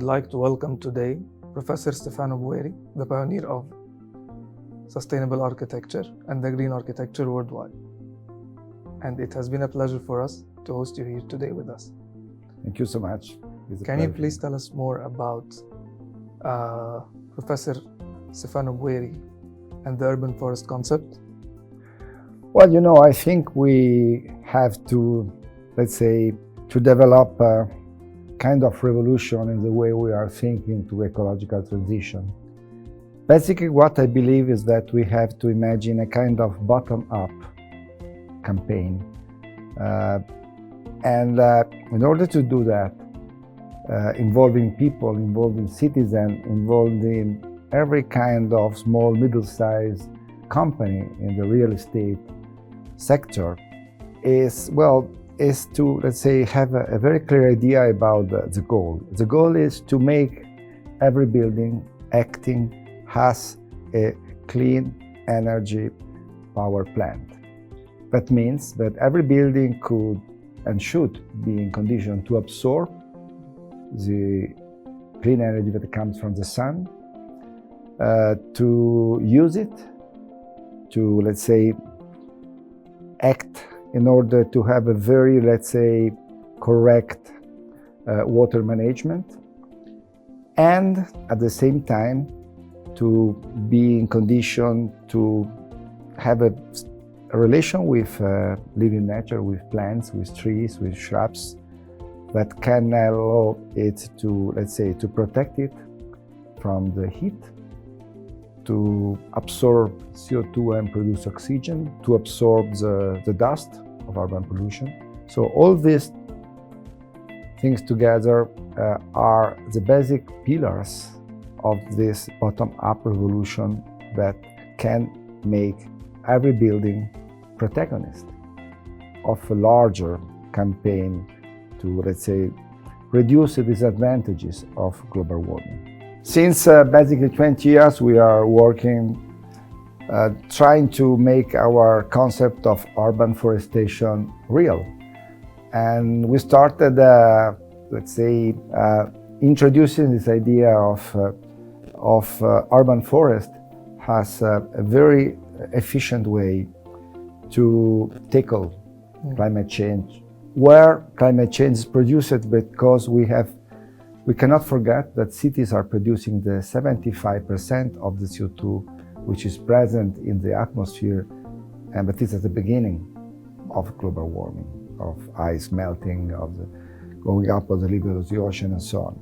would like to welcome today Professor Stefano Boeri, the pioneer of sustainable architecture and the green architecture worldwide. And it has been a pleasure for us to host you here today with us. Thank you so much. Can you please tell us more about Professor Stefano Boeri and the urban forest concept? Well, I think we have to, to develop a kind of revolution in the way we are thinking to ecological transition. Basically, what I believe is that we have to imagine a kind of bottom-up campaign. In order to do that, involving people, involving citizens, involving every kind of small, middle-sized company in the real estate sector is to, have a very clear idea about the goal. The goal is to make every building acting as a clean energy power plant. That means that every building could and should be in condition to absorb the clean energy that comes from the sun, to use it, to, act in order to have a very, correct water management, and at the same time to be in condition to have a relation with living nature, with plants, with trees, with shrubs, that can allow it to, to protect it from the heat, to absorb CO2 and produce oxygen, to absorb the dust of urban pollution. So all these things together are the basic pillars of this bottom-up revolution that can make every building protagonist of a larger campaign to, reduce the disadvantages of global warming. Since basically 20 years, we are working, trying to make our concept of urban forestation real. And we started, introducing this idea of urban forest as a very efficient way to tackle climate change, where climate change is produced because we cannot forget that cities are producing the 75% of the CO2 which is present in the atmosphere, and that is at the beginning of global warming, of ice melting, of the going up of the level of the ocean and so on.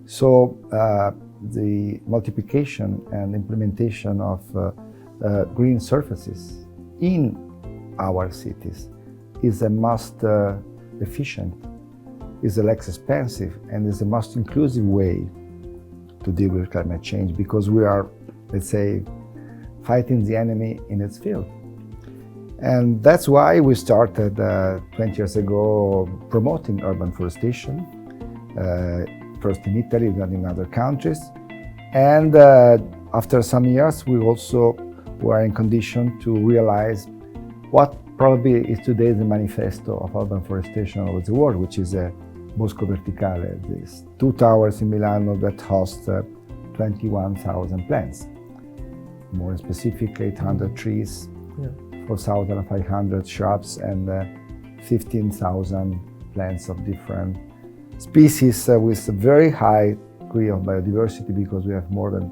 So the multiplication and implementation of green surfaces in our cities is the most efficient, is the less expensive, and is the most inclusive way to deal with climate change, because we are, fighting the enemy in its field. And that's why we started 20 years ago promoting urban forestation, first in Italy, then in other countries. And after some years, we also were in condition to realize what probably is today the manifesto of urban forestation over the world, which is a Bosco Verticale, these 2 towers in Milano that host 21,000 plants. More specific, 800 trees, 4,500 shrubs, and 15,000 plants of different species with a very high degree of biodiversity, because we have more than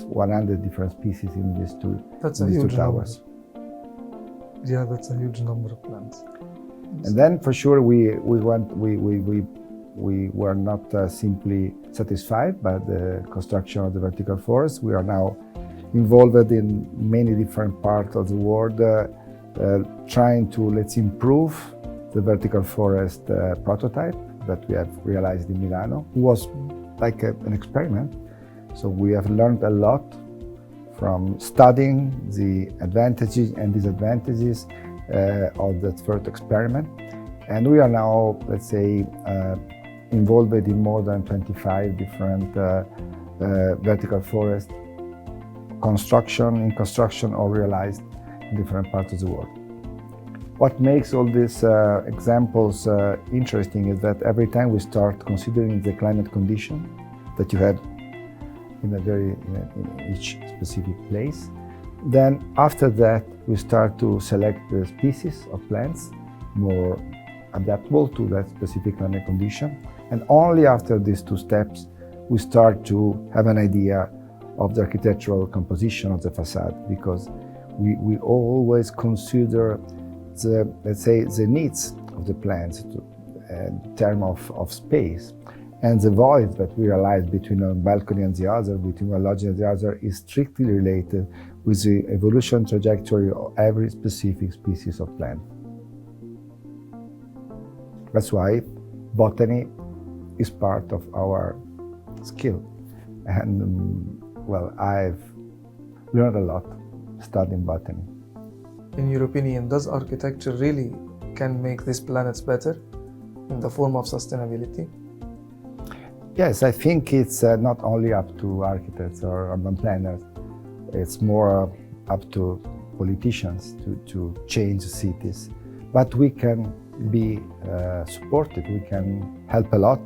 100 different species in these two towers. Yeah, that's a huge number of plants. And then, for sure, we were not simply satisfied by the construction of the vertical forest. We are now involved in many different parts of the world, trying to improve the vertical forest prototype that we have realized in Milano. It was like an experiment. So we have learned a lot from studying the advantages and disadvantages of that first experiment. And we are now, involved in more than 25 different vertical forest construction or realized in different parts of the world. What makes all these examples interesting is that every time we start considering the climate condition, that you have in each specific place. Then after that, we start to select the species of plants more adaptable to that specific climate condition. And only after these two steps, we start to have an idea of the architectural composition of the facade, because we always consider the, let's say, the needs of the plants in terms of space. And the void that we realize between one balcony and the other, between one lodge and the other, is strictly related with the evolution trajectory of every specific species of plant. That's why botany is part of our skill. And well, I've learned a lot studying botany. In your opinion, does architecture really can make these planets better in the form of sustainability? Yes, I think it's not only up to architects or urban planners, it's more up to politicians to change cities. But we can be supportive, we can help a lot.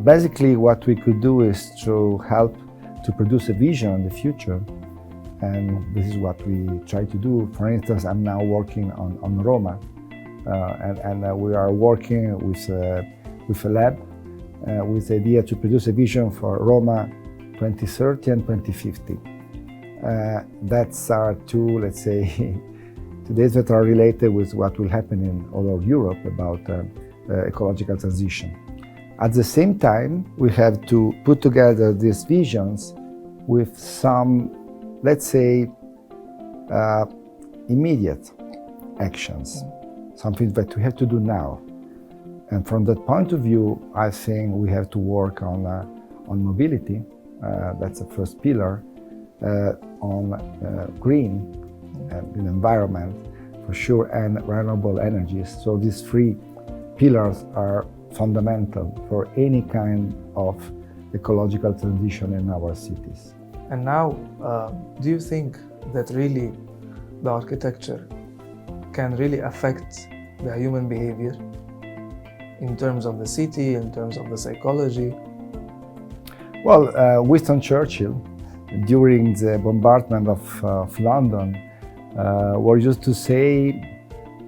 Basically, what we could do is to help to produce a vision in the future, and this is what we try to do. For instance, I'm now working on Roma, and we are working with a lab with the idea to produce a vision for Roma 2030 and 2050. That's our two, let's say, today's that are related with what will happen in all over Europe about ecological transition. At the same time, we have to put together these visions with some, let's say, immediate actions, something that we have to do now. And from that point of view, I think we have to work on mobility. That's the first pillar. On green and environment, for sure, and renewable energies. So these three pillars are fundamental for any kind of ecological transition in our cities. And now, do you think that really the architecture can really affect the human behavior in terms of the city, in terms of the psychology? Well, Winston Churchill, during the bombardment of London, were used to say,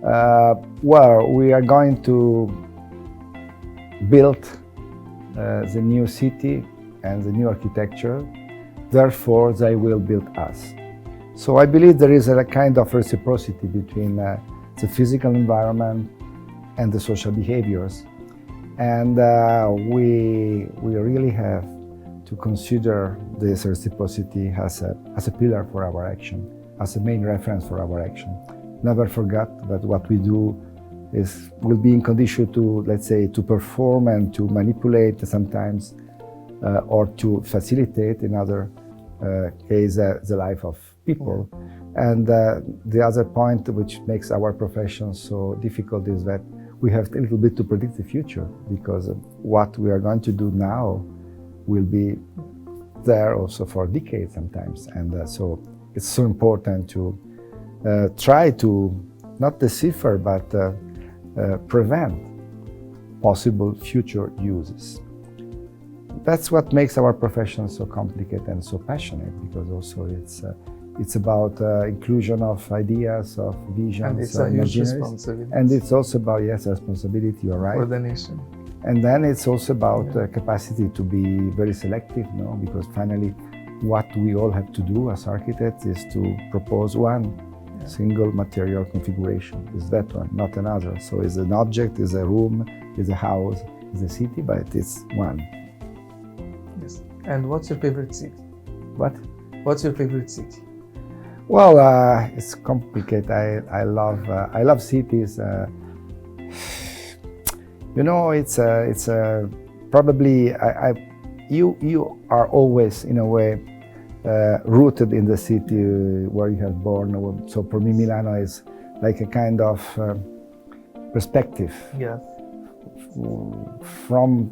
well, we are going to build the new city and the new architecture, therefore they will build us. So I believe there is a kind of reciprocity between the physical environment and the social behaviors. And we really have to consider this reciprocity as a pillar for our action, as a main reference for our action. Never forget that what we do will be in condition to, let's say, to perform and to manipulate sometimes, or to facilitate, in other case, the life of people. Yeah. And the other point which makes our profession so difficult is that we have a little bit to predict the future, because what we are going to do now will be there also for decades sometimes. And so it's so important to try to not decipher, but prevent possible future uses. That's what makes our profession so complicated and so passionate, because also it's about inclusion of ideas, of visions, and it's a huge responsibility. And it's also about, yes, responsibility, you're right. For the nation. And then it's also about capacity to be very selective, no? Because finally, what we all have to do as architects is to propose one single material configuration. Is that one, not another. So it's an object, is a room, is a house, is a city, but it's one. Yes. And what's your favorite city? What? What's your favorite city? Well, it's complicated. I love cities. You know, it's probably you are always in a way rooted in the city where you have born. So for me, Milano is like a kind of perspective, from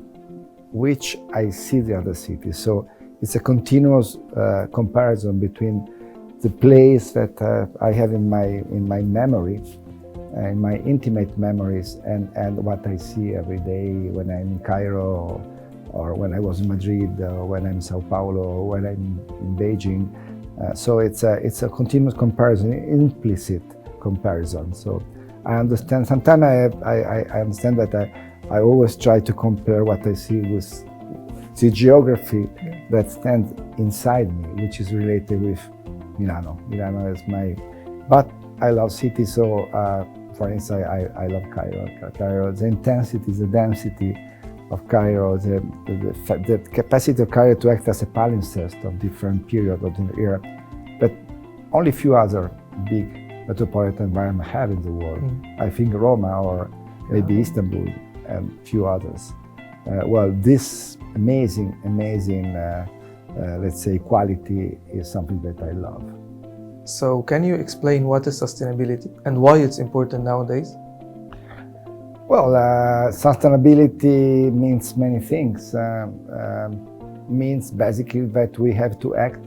which I see the other cities. So it's a continuous comparison between the place that I have in my memory, in my intimate memories, and what I see every day when I'm in Cairo or when I was in Madrid, or when I'm in Sao Paulo, or when I'm in Beijing. So it's a continuous comparison, implicit comparison. So I understand. Sometimes I understand that I always try to compare what I see with the geography that stands inside me, which is related with Milano. Milano is my, but I love cities. So, for instance, I love Cairo. Cairo, the intensity, the density of Cairo, the capacity of Cairo to act as a palimpsest of different periods of the era that only few other big metropolitan environments have in the world. I think Roma or maybe Istanbul and few others. Well, this amazing, let's say, quality is something that I love. So can you explain what is sustainability and why it's important nowadays? Well, sustainability means many things. Means basically that we have to act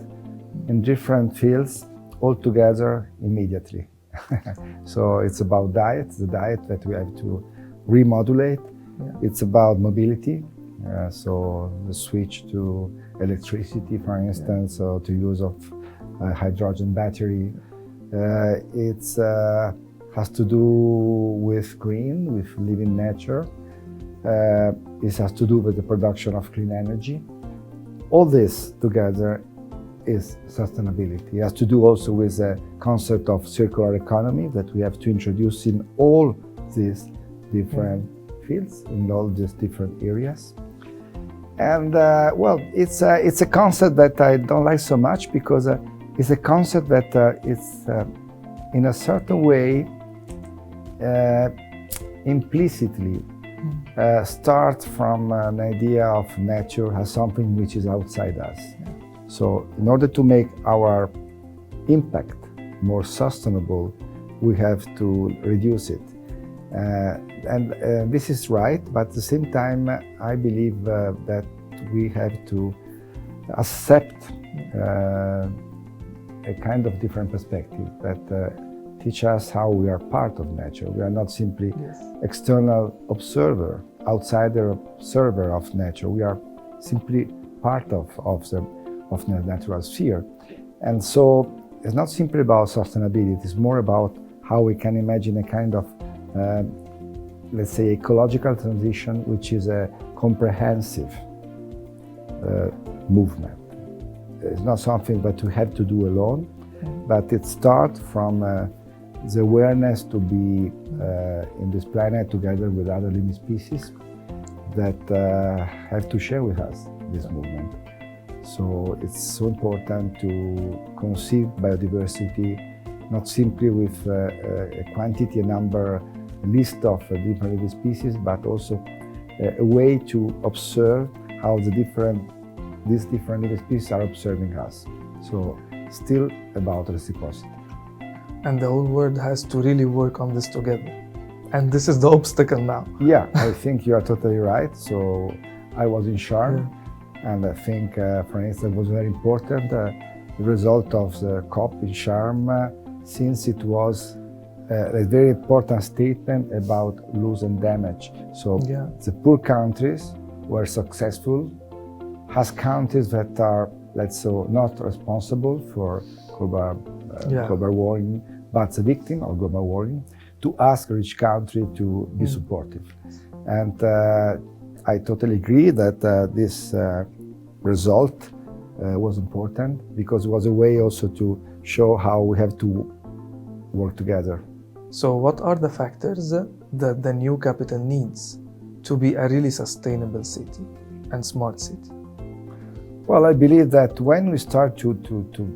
in different fields all together immediately. So it's about diet, the diet that we have to remodulate. It's about mobility, so the switch to electricity, for instance, or to use of hydrogen battery. It has to do with green, with living nature. It has to do with the production of clean energy. All this together is sustainability. It has to do also with the concept of circular economy that we have to introduce in all these different fields, in all these different areas. And well, it's a concept that I don't like so much because it's a concept that it's in a certain way implicitly start from an idea of nature as something which is outside us. So in order to make our impact more sustainable, we have to reduce it. And this is right, but at the same time, I believe that we have to accept a kind of different perspective that teach us how we are part of nature. We are not simply external observer, outsider observer of nature. We are simply part of the natural sphere. And so it's not simply about sustainability, it's more about how we can imagine a kind of let's say ecological transition, which is a comprehensive movement. It's not something that we have to do alone, but it starts from the awareness to be in this planet together with other living species that have to share with us this movement. So it's so important to conceive biodiversity not simply with a quantity, a number, a list of different living species, but also a way to observe how these different living species are observing us. So still about reciprocity. And the whole world has to really work on this together. And this is the obstacle now. Yeah, I think you are totally right. So I was in Sharm, and I think, for instance, it was very important, the result of the COP in Sharm, since it was a very important statement about loss and damage. So the poor countries were successful, as countries that are, let's say, not responsible for global warming, but the victim of global warming, to ask a rich country to be supportive. And I totally agree that this result was important because it was a way also to show how we have to work together. So what are the factors that the new capital needs to be a really sustainable city and smart city? Well, I believe that when we start to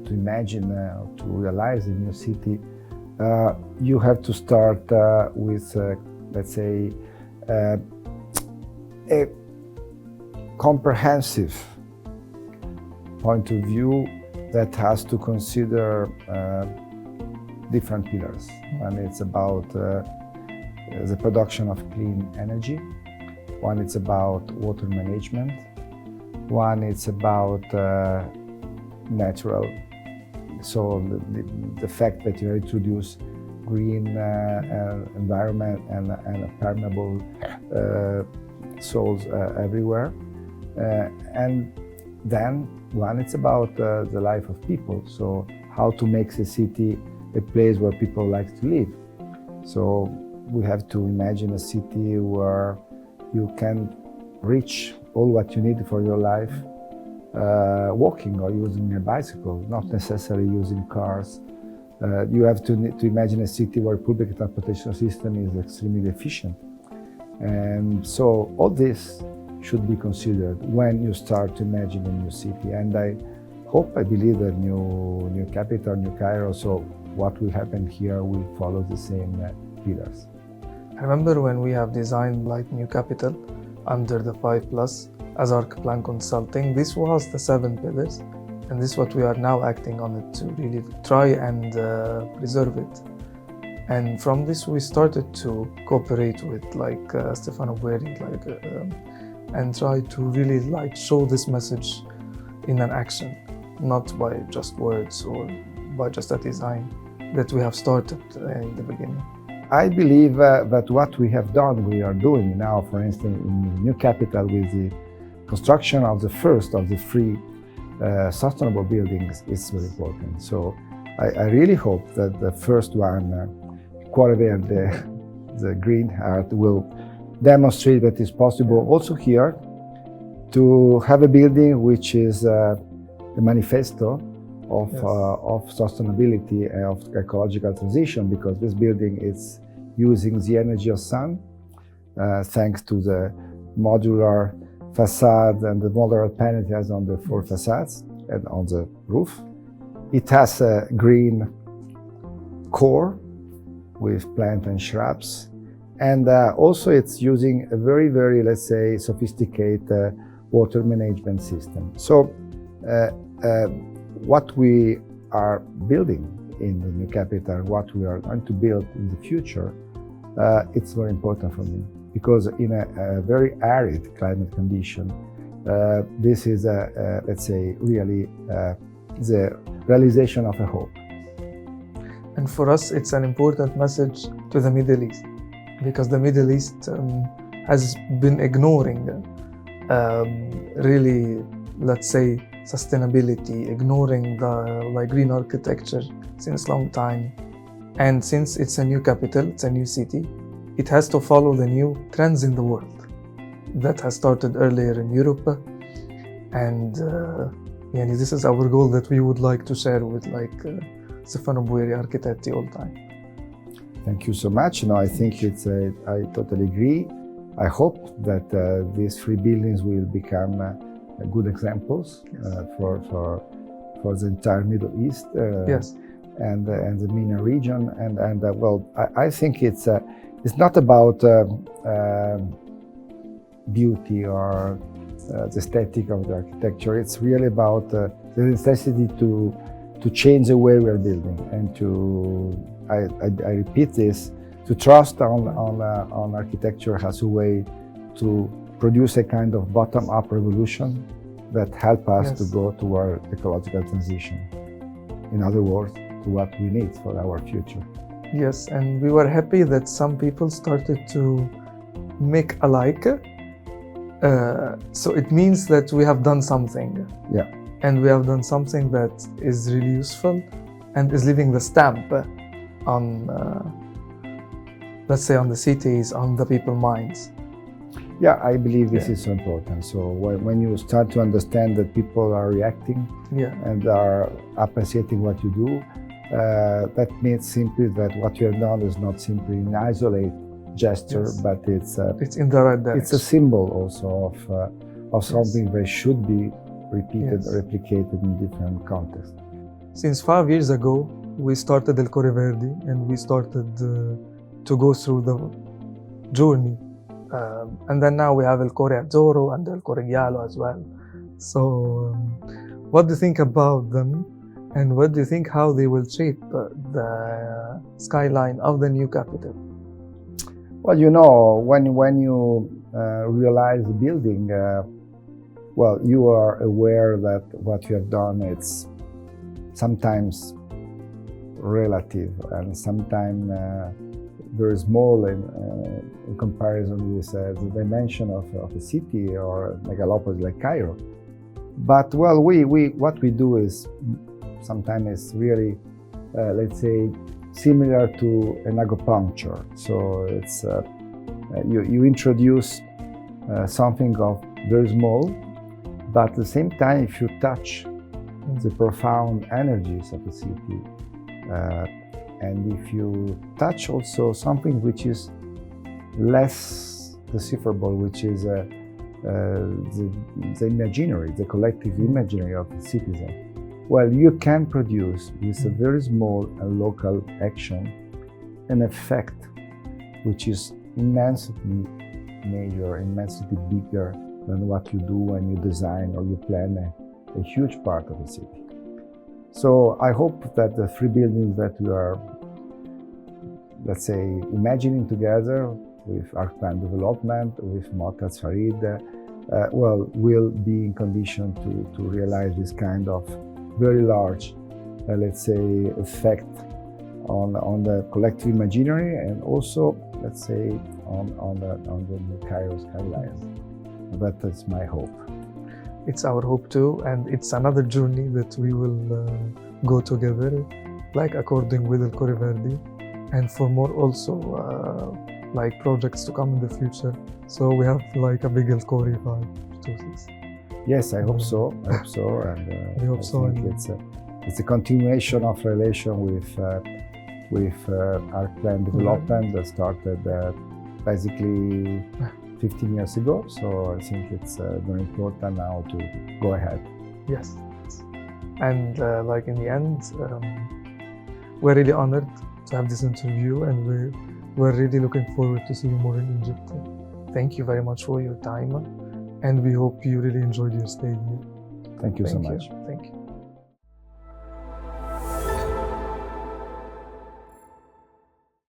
imagine, to realize a new city, you have to start with, let's say, a comprehensive point of view that has to consider different pillars. One is about the production of clean energy. One is about water management. One is about natural. So the fact that you introduce green environment and permeable soils everywhere. And then one, it's about the life of people. So how to make the city a place where people like to live. So we have to imagine a city where you can reach all what you need for your life walking or using a bicycle, not necessarily using cars. You have to imagine a city where public transportation system is extremely efficient. And so all this should be considered when you start to imagine a new city. And I believe that new capital, New Cairo, so what will happen here will follow the same pillars. I remember when we have designed like new capital under the 5+ as Archplan Consulting, this was the 7 pillars, and this is what we are now acting on it to really try and preserve it. And from this we started to cooperate with like Stefano Boeri, and try to really like show this message in an action, not by just words or by just a design that we have started in the beginning. I believe that what we have done, we are doing now, for instance, in New Capital with the construction of the first of the 3 sustainable buildings is very important. So I really hope that the first one, Cuore Verde, the green heart, will demonstrate that it's possible also here to have a building which is a manifesto of, yes, of sustainability and of ecological transition, because this building is using the energy of sun thanks to the modular facade and the modular panel it has on the 4 facades and on the roof. It has a green core with plant and shrubs, and also it's using a very, very, let's say, sophisticated water management system. So what we are building in the new capital, what we are going to build in the future, it's very important for me, because in a very arid climate condition, this is, let's say, really the realization of a hope. And for us, it's an important message to the Middle East, because the Middle East has been ignoring really, let's say, sustainability, ignoring the green architecture since long time. And since it's a new capital, it's a new city, it has to follow the new trends in the world that has started earlier in Europe. And this is our goal that we would like to share with Stefano Boeri Architetti all time. Thank you so much. No, I think I totally agree. I hope that these 3 buildings will become good examples, yes, for the entire Middle East, yes, and the MENA region. And well, I think it's not about beauty or the aesthetic of the architecture. It's really about the necessity to change the way we are building, and I repeat this, to trust on architecture as a way to produce a kind of bottom-up revolution that help us, yes, to go toward ecological transition. In other words, to what we need for our future. Yes, and we were happy that some people started to make alike. So it means that we have done something. Yeah. And we have done something that is really useful and is leaving the stamp on, let's say, on the cities, on the people's minds. Yeah, I believe this is so important. So when you start to understand that people are reacting, yeah, and are appreciating what you do, that means simply that what you have done is not simply an isolated gesture, yes, but it's in the right direction. It's a symbol also of something, yes, that should be repeated, yes, replicated in different contexts. Since 5 years ago, we started El Cuore Verde, and we started to go through the journey. And then now we have El Cuore Azzurro and El Cuore Giallo as well. So what do you think about them? And what do you think how they will shape the skyline of the new capital? Well, you know, when you realize the building, well, you are aware that what you have done, it's sometimes relative and sometimes very small in comparison with the dimension of a city or a megalopolis like Cairo. But well, what we do is sometimes it's really, let's say, similar to an acupuncture. So it's you introduce something of very small, but at the same time, if you touch the profound energies of the city, and if you touch also something which is less decipherable, which is the imaginary, the collective imaginary of the citizen, well, you can produce with a very small and local action an effect which is immensely major, immensely bigger than what you do when you design or you plan a huge part of the city. So I hope that the three buildings that we are, let's say, imagining together with Archplan Development, with Mottaz Farid, well, will be in condition to realize this kind of very large, let's say, effect on the collective imaginary, and also, let's say, on the New Cairo skyline. That is my hope. It's our hope too, and it's another journey that we will go together, like according with El Corre Verde, and for more also like projects to come in the future. So we have like a big El Corre 526. Yes, I hope so. I hope so, and we hope so. Think it's a continuation of relation with Archplan Development that started basically 15 years ago. So I think it's very important now to go ahead. Yes, and like in the end, we're really honored to have this interview, and we're really looking forward to see you more in Egypt. Thank you very much for your time, and we hope you really enjoyed your stay here. Thank you so much.